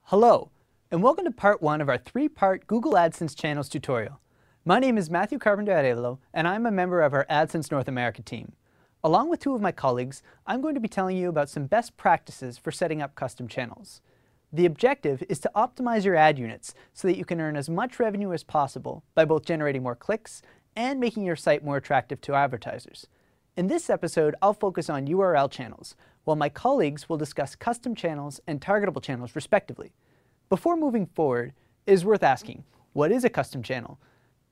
Hello, and welcome to part 1 of our 3-part Google AdSense channels tutorial. My name is Matthew Carpenter-Arevalo, and I'm a member of our AdSense North America team. Along with 2 of my colleagues, I'm going to be telling you about some best practices for setting up custom channels. The objective is to optimize your ad units so that you can earn as much revenue as possible by both generating more clicks and making your site more attractive to advertisers. In this episode, I'll focus on URL channels, while my colleagues will discuss custom channels and targetable channels respectively. Before moving forward, it is worth asking, what is a custom channel?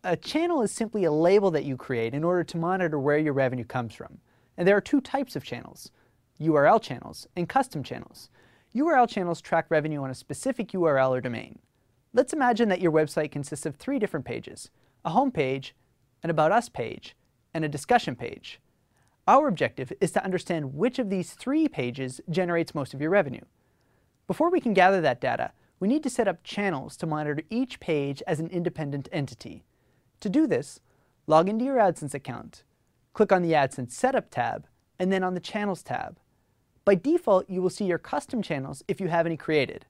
A channel is simply a label that you create in order to monitor where your revenue comes from. And there are 2 types of channels, URL channels and custom channels. URL channels track revenue on a specific URL or domain. Let's imagine that your website consists of 3 different pages, a home page, an About Us page, and a discussion page. Our objective is to understand which of these 3 pages generates most of your revenue. Before we can gather that data, we need to set up channels to monitor each page as an independent entity. To do this, log into your AdSense account, click on the AdSense Setup tab, and then on the Channels tab. By default, you will see your custom channels if you have any created.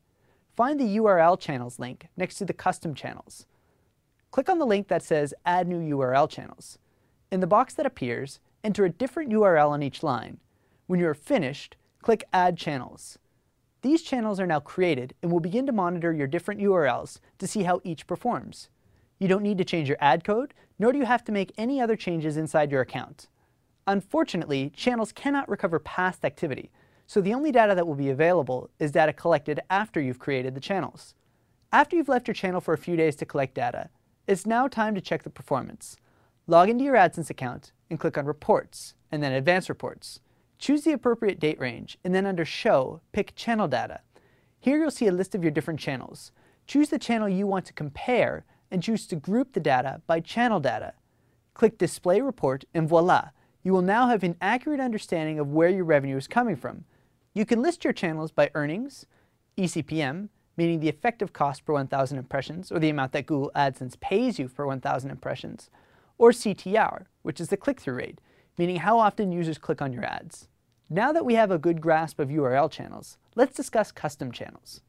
Find the URL channels link next to the custom channels. Click on the link that says Add New URL Channels. In the box that appears, enter a different URL on each line. When you are finished, click Add Channels. These channels are now created and will begin to monitor your different URLs to see how each performs. You don't need to change your ad code, nor do you have to make any other changes inside your account. Unfortunately, channels cannot recover past activity, so the only data that will be available is data collected after you've created the channels. After you've left your channel for a few days to collect data, it's now time to check the performance. Log into your AdSense account and click on Reports, and then Advanced Reports. Choose the appropriate date range, and then under Show, pick Channel Data. Here you'll see a list of your different channels. Choose the channel you want to compare, and choose to group the data by channel data. Click Display Report, and voila! You will now have an accurate understanding of where your revenue is coming from. You can list your channels by earnings, eCPM, meaning the effective cost per 1,000 impressions, or the amount that Google AdSense pays you for 1,000 impressions, or CTR, which is the click-through rate, meaning how often users click on your ads. Now that we have a good grasp of URL channels, let's discuss custom channels.